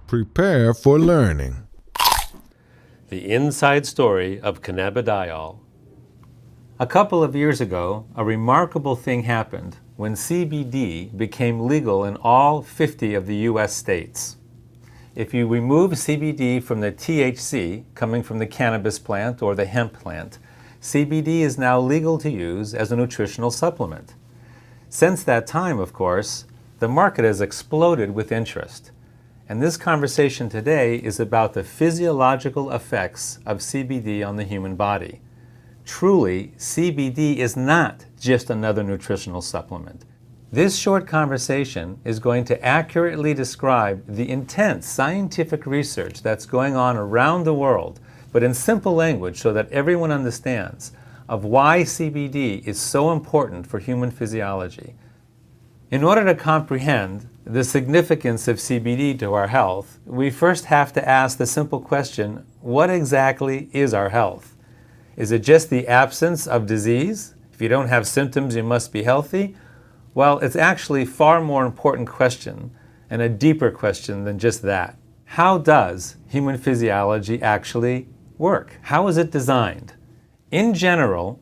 Prepare for learning. The inside story of cannabidiol. A couple of years ago, a remarkable thing happened when CBD became legal in all 50 of the U.S. states. If you remove CBD from the THC coming from the cannabis plant or the hemp plant, CBD is now legal to use as a nutritional supplement. Since that time, of course, the market has exploded with interest. And this conversation today is about the physiological effects of CBD on the human body. Truly, CBD is not just another nutritional supplement. This short conversation is going to accurately describe the intense scientific research that's going on around the world, but in simple language so that everyone understands, of why CBD is so important for human physiology. In order to comprehend the significance of CBD to our health, we first have to ask the simple question, what exactly is our health? Is it just the absence of disease? If you don't have symptoms, you must be healthy? Well, it's actually a far more important question and a deeper question than just that. How does human physiology actually work? How is it designed? In general,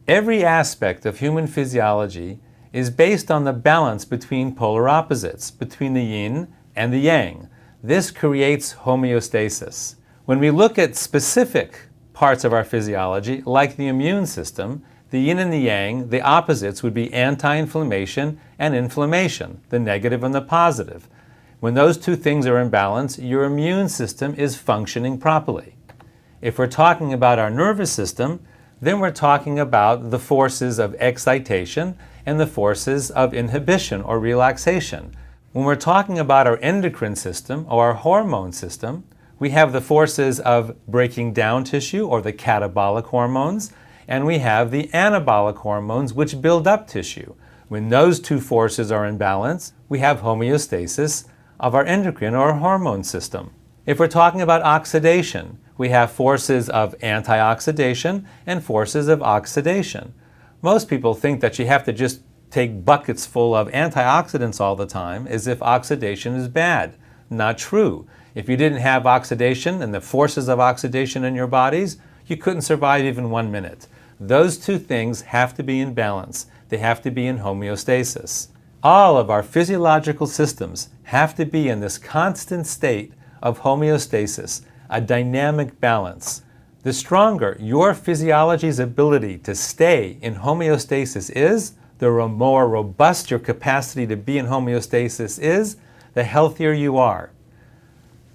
every aspect of human physiology is based on the balance between polar opposites, between the yin and the yang. This creates homeostasis. When we look at specific parts of our physiology, like the immune system, the yin and the yang, the opposites would be anti-inflammation and inflammation, the negative and the positive. When those two things are in balance, your immune system is functioning properly. If we're talking about our nervous system, then we're talking about the forces of excitation and the forces of inhibition or relaxation. When we're talking about our endocrine system or our hormone system, we have the forces of breaking down tissue or the catabolic hormones, and we have the anabolic hormones which build up tissue. When those two forces are in balance, we have homeostasis of our endocrine or hormone system. If we're talking about oxidation, we have forces of antioxidation and forces of oxidation. Most people think that you have to just take buckets full of antioxidants all the time as if oxidation is bad. Not true. If you didn't have oxidation and the forces of oxidation in your bodies, you couldn't survive even 1 minute. Those two things have to be in balance. They have to be in homeostasis. All of our physiological systems have to be in this constant state of homeostasis, a dynamic balance. The stronger your physiology's ability to stay in homeostasis is, the more robust your capacity to be in homeostasis is, the healthier you are.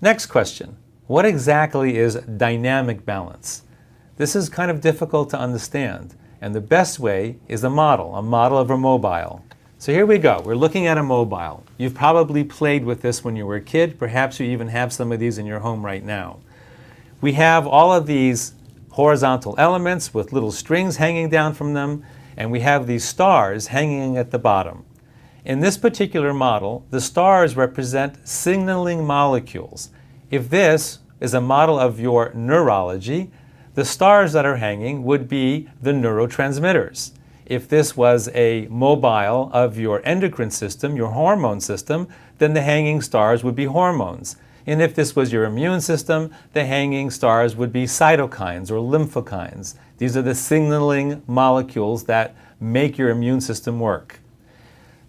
Next question. What exactly is dynamic balance? This is kind of difficult to understand, and the best way is a model of a mobile. So here we go. We're looking at a mobile. You've probably played with this when you were a kid. Perhaps you even have some of these in your home right now. We have all of these horizontal elements with little strings hanging down from them, and we have these stars hanging at the bottom. In this particular model, the stars represent signaling molecules. If this is a model of your neurology, the stars that are hanging would be the neurotransmitters. If this was a mobile of your endocrine system, your hormone system, then the hanging stars would be hormones. And if this was your immune system, the hanging stars would be cytokines or lymphokines. These are the signaling molecules that make your immune system work.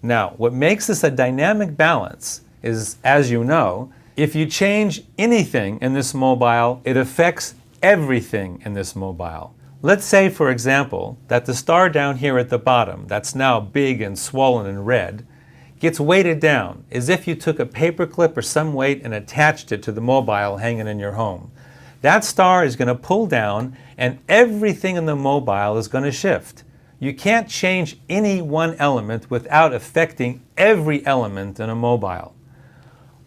Now, what makes this a dynamic balance is, as you know, if you change anything in this mobile, it affects everything in this mobile. Let's say, for example, that the star down here at the bottom, that's now big and swollen and red, gets weighted down as if you took a paper clip or some weight and attached it to the mobile hanging in your home. That star is going to pull down and everything in the mobile is going to shift. You can't change any one element without affecting every element in a mobile.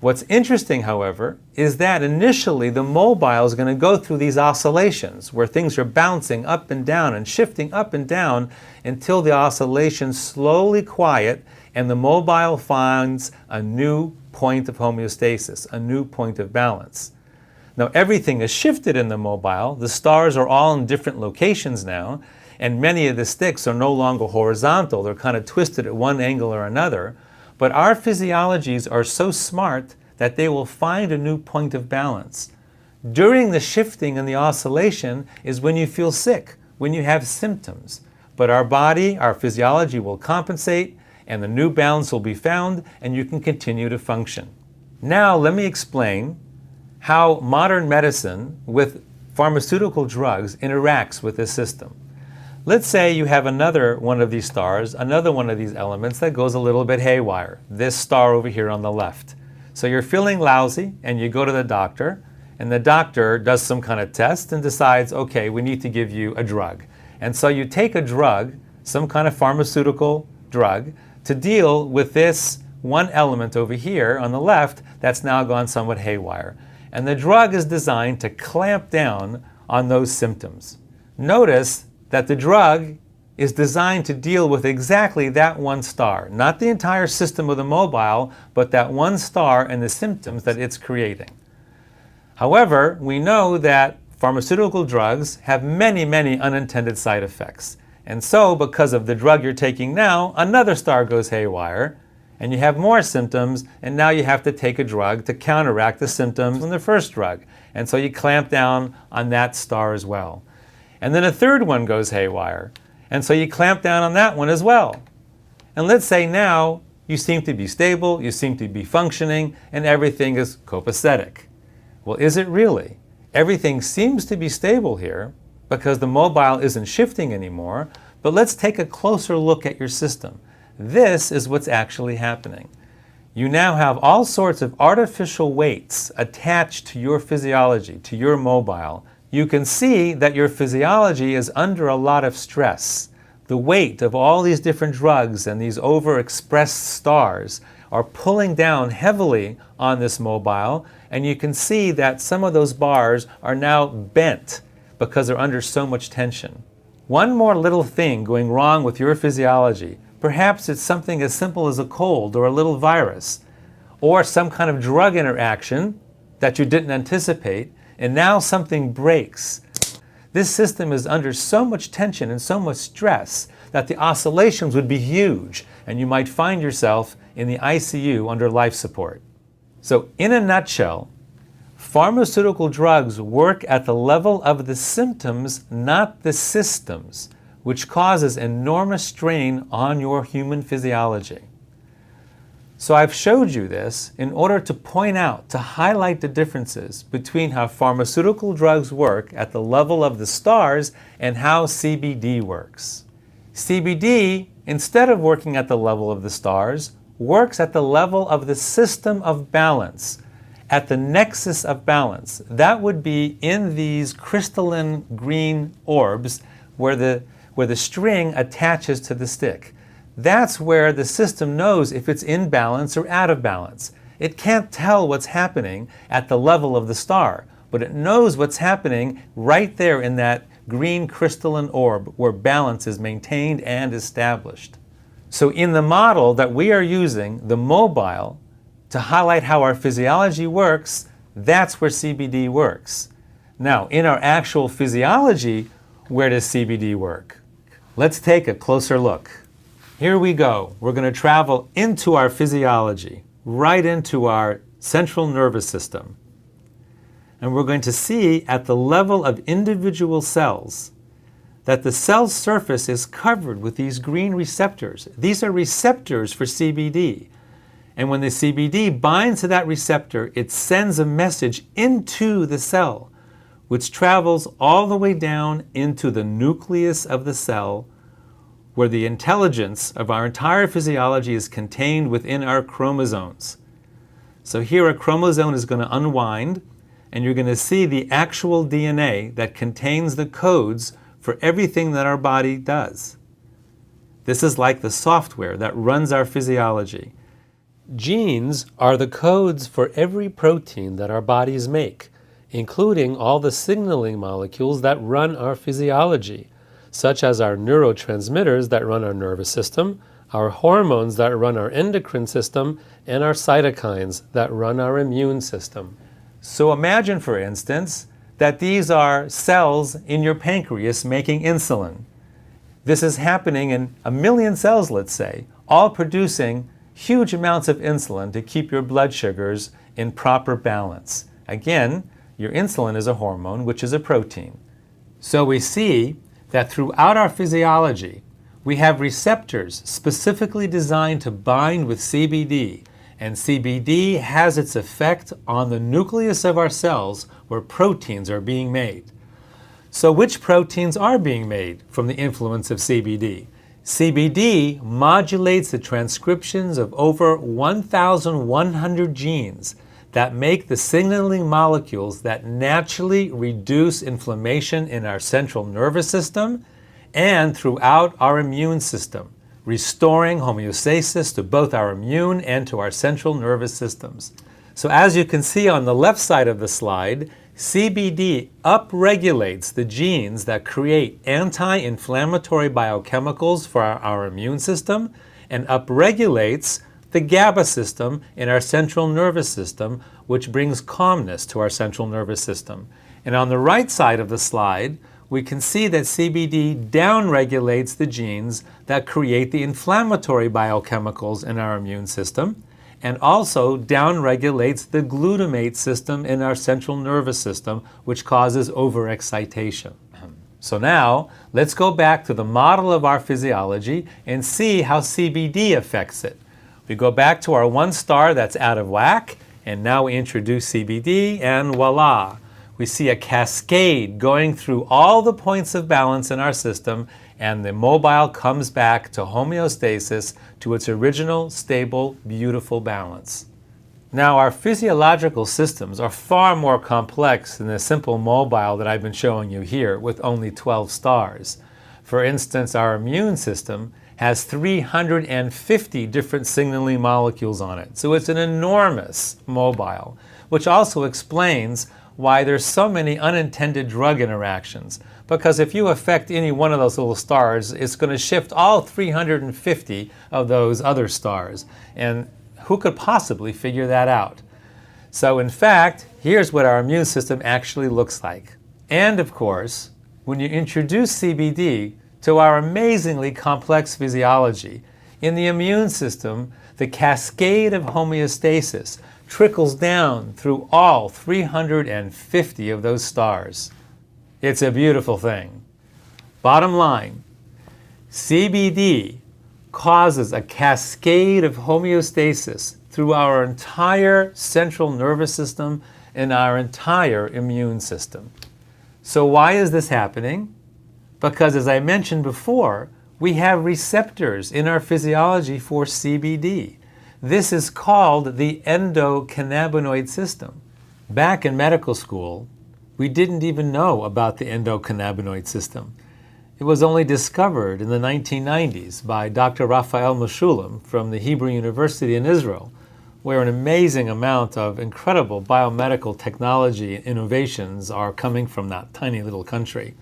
What's interesting, however, is that initially the mobile is going to go through these oscillations where things are bouncing up and down and shifting up and down until the oscillations slowly quiet and the mobile finds a new point of homeostasis, a new point of balance. Now everything is shifted in the mobile. The stars are all in different locations now, and many of the sticks are no longer horizontal. They're kind of twisted at one angle or another. But our physiologies are so smart that they will find a new point of balance. During the shifting and the oscillation is when you feel sick, when you have symptoms. But our body, our physiology will compensate, and the new balance will be found, and you can continue to function. Now let me explain how modern medicine with pharmaceutical drugs interacts with this system. Let's say you have another one of these stars, another one of these elements that goes a little bit haywire, this star over here on the left. So you're feeling lousy and you go to the doctor, and the doctor does some kind of test and decides, okay, we need to give you a drug. And so you take a drug, some kind of pharmaceutical drug, to deal with this one element over here on the left that's now gone somewhat haywire. And the drug is designed to clamp down on those symptoms. Notice that the drug is designed to deal with exactly that one star, not the entire system of the mobile, but that one star and the symptoms that it's creating. However, we know that pharmaceutical drugs have many, many unintended side effects. And so, because of the drug you're taking now, another star goes haywire, and you have more symptoms, and now you have to take a drug to counteract the symptoms from the first drug. And so you clamp down on that star as well. And then a third one goes haywire, and so you clamp down on that one as well. And let's say now you seem to be stable, you seem to be functioning, and everything is copacetic. Well, is it really? Everything seems to be stable here because the mobile isn't shifting anymore, but let's take a closer look at your system. This is what's actually happening. You now have all sorts of artificial weights attached to your physiology, to your mobile. You can see that your physiology is under a lot of stress. The weight of all these different drugs and these overexpressed stars are pulling down heavily on this mobile, and you can see that some of those bars are now bent because they're under so much tension. One more little thing going wrong with your physiology. Perhaps it's something as simple as a cold or a little virus, or some kind of drug interaction that you didn't anticipate, and now something breaks. This system is under so much tension and so much stress that the oscillations would be huge, and you might find yourself in the ICU under life support. So in a nutshell, pharmaceutical drugs work at the level of the symptoms, not the systems, which causes enormous strain on your human physiology. So I've showed you this in order to point out, to highlight the differences between how pharmaceutical drugs work at the level of the stars and how CBD works. CBD, instead of working at the level of the stars, works at the level of the system of balance, at the nexus of balance. That would be in these crystalline green orbs where the string attaches to the stick. That's where the system knows if it's in balance or out of balance. It can't tell what's happening at the level of the star, but it knows what's happening right there in that green crystalline orb where balance is maintained and established. So in the model that we are using, the mobile, to highlight how our physiology works, that's where CBD works. Now, in our actual physiology, where does CBD work? Let's take a closer look. Here we go. We're going to travel into our physiology, right into our central nervous system. And we're going to see at the level of individual cells that the cell surface is covered with these green receptors. These are receptors for CBD. And when the CBD binds to that receptor, it sends a message into the cell, which travels all the way down into the nucleus of the cell, where the intelligence of our entire physiology is contained within our chromosomes. So here a chromosome is going to unwind, and you're going to see the actual DNA that contains the codes for everything that our body does. This is like the software that runs our physiology. Genes are the codes for every protein that our bodies make, including all the signaling molecules that run our physiology, such as our neurotransmitters that run our nervous system, our hormones that run our endocrine system, and our cytokines that run our immune system. So imagine, for instance, that these are cells in your pancreas making insulin. This is happening in 1 million cells, let's say, all producing huge amounts of insulin to keep your blood sugars in proper balance. Again, your insulin is a hormone, which is a protein. So we see that throughout our physiology, we have receptors specifically designed to bind with CBD, and CBD has its effect on the nucleus of our cells where proteins are being made. So which proteins are being made from the influence of CBD? CBD modulates the transcriptions of over 1,100 genes that make the signaling molecules that naturally reduce inflammation in our central nervous system and throughout our immune system, restoring homeostasis to both our immune and to our central nervous systems. So as you can see on the left side of the slide, CBD upregulates the genes that create anti-inflammatory biochemicals for our immune system and upregulates the GABA system in our central nervous system, which brings calmness to our central nervous system. And on the right side of the slide, we can see that CBD downregulates the genes that create the inflammatory biochemicals in our immune system, and also downregulates the glutamate system in our central nervous system, which causes overexcitation. So now, let's go back to the model of our physiology and see how CBD affects it. We go back to our one star that's out of whack, and now we introduce CBD, and voila! We see a cascade going through all the points of balance in our system, and the mobile comes back to homeostasis, to its original, stable, beautiful balance. Now, our physiological systems are far more complex than the simple mobile that I've been showing you here with only 12 stars. For instance, our immune system has 350 different signaling molecules on it, so it's an enormous mobile, which also explains why there's so many unintended drug interactions. Because if you affect any one of those little stars, it's going to shift all 350 of those other stars. And who could possibly figure that out? So in fact, here's what our immune system actually looks like. And of course, when you introduce CBD to our amazingly complex physiology, in the immune system, the cascade of homeostasis trickles down through all 350 of those stars. It's a beautiful thing. Bottom line, CBD causes a cascade of homeostasis through our entire central nervous system and our entire immune system. So why is this happening? Because as I mentioned before, we have receptors in our physiology for CBD. This is called the endocannabinoid system. Back in medical school, we didn't even know about the endocannabinoid system. It was only discovered in the 1990s by Dr. Raphael Mechoulam from the Hebrew University in Israel, where an amazing amount of incredible biomedical technology and innovations are coming from that tiny little country.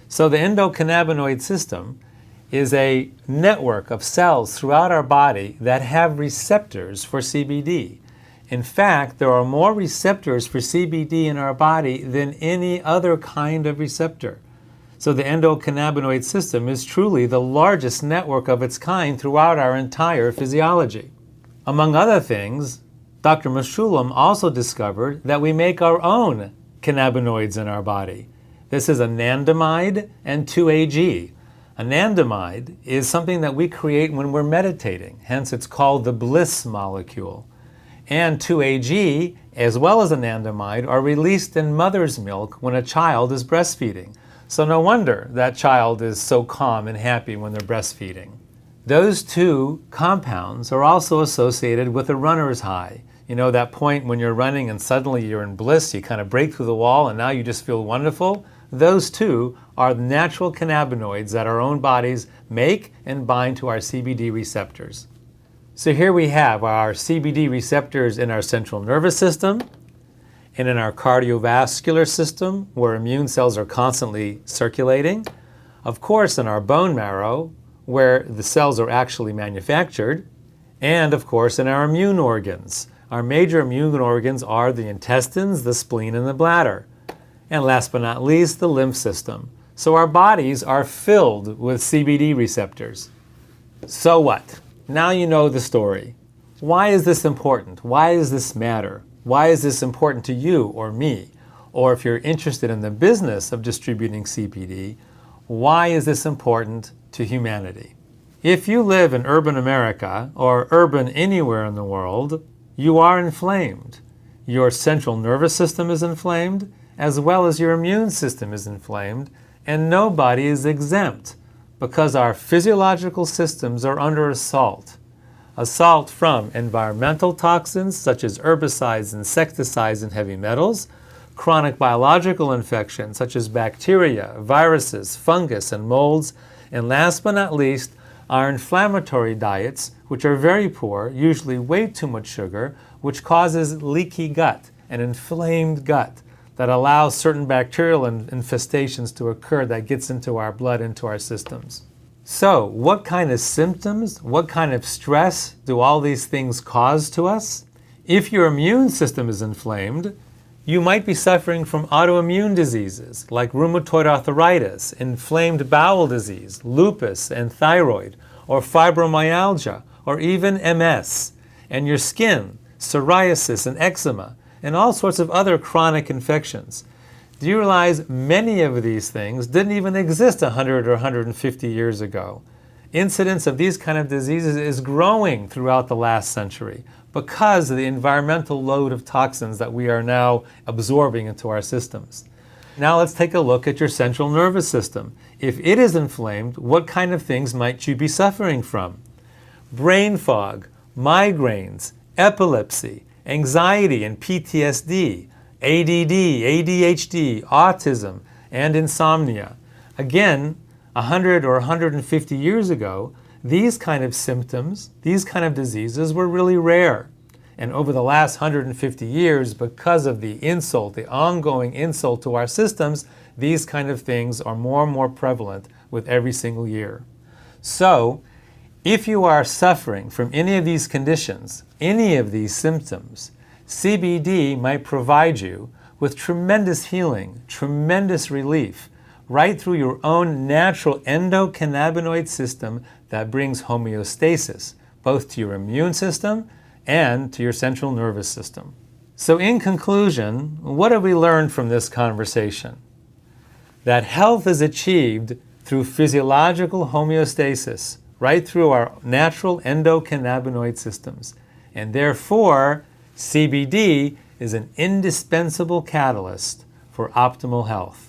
So the endocannabinoid system is a network of cells throughout our body that have receptors for CBD. In fact, there are more receptors for CBD in our body than any other kind of receptor. So the endocannabinoid system is truly the largest network of its kind throughout our entire physiology. Among other things, Dr. Mechoulam also discovered that we make our own cannabinoids in our body. This is anandamide and 2-AG. Anandamide is something that we create when we're meditating, hence it's called the bliss molecule. And 2-AG, as well as anandamide, are released in mother's milk when a child is breastfeeding. So no wonder that child is so calm and happy when they're breastfeeding. Those two compounds are also associated with a runner's high. You know, that point when you're running and suddenly you're in bliss, you kind of break through the wall and now you just feel wonderful? Those two are natural cannabinoids that our own bodies make and bind to our CBD receptors. So here we have our CBD receptors in our central nervous system and in our cardiovascular system, where immune cells are constantly circulating. Of course, in our bone marrow, where the cells are actually manufactured. And of course, in our immune organs. Our major immune organs are the intestines, the spleen, and the bladder. And last but not least, the lymph system. So our bodies are filled with CBD receptors. So what? Now you know the story. Why is this important? Why does this matter? why is this important to you or me? Or if you're interested in the business of distributing CBD, why is this important to humanity? If you live in urban America or urban anywhere in the world, you are inflamed. Your central nervous system is inflamed, as well as your immune system is inflamed, and nobody is exempt because our physiological systems are under assault. Assault from environmental toxins such as herbicides, insecticides, and heavy metals, chronic biological infections such as bacteria, viruses, fungus, and molds, and last but not least, our inflammatory diets, which are very poor, usually way too much sugar, which causes leaky gut, an inflamed gut that allows certain bacterial infestations to occur that gets into our blood, into our systems. So, what kind of symptoms, what kind of stress do all these things cause to us? If your immune system is inflamed, you might be suffering from autoimmune diseases like rheumatoid arthritis, inflamed bowel disease, lupus and thyroid, or fibromyalgia, or even MS, and your skin, psoriasis and eczema, and all sorts of other chronic infections. Do you realize many of these things didn't even exist 100 or 150 years ago? Incidence of these kind of diseases is growing throughout the last century because of the environmental load of toxins that we are now absorbing into our systems. Now let's take a look at your central nervous system. If it is inflamed, what kind of things might you be suffering from? Brain fog, migraines, epilepsy, anxiety and PTSD, ADD, ADHD, autism, and insomnia. Again, 100 or 150 years ago, these kind of symptoms, these kind of diseases were really rare. And over the last 150 years, because of the insult, the ongoing insult to our systems, these kind of things are more and more prevalent with every single year. So, if you are suffering from any of these conditions, any of these symptoms, CBD might provide you with tremendous healing, tremendous relief, right through your own natural endocannabinoid system that brings homeostasis, both to your immune system and to your central nervous system. So in conclusion, what have we learned from this conversation? That health is achieved through physiological homeostasis, right through our natural endocannabinoid systems. And therefore, CBD is an indispensable catalyst for optimal health.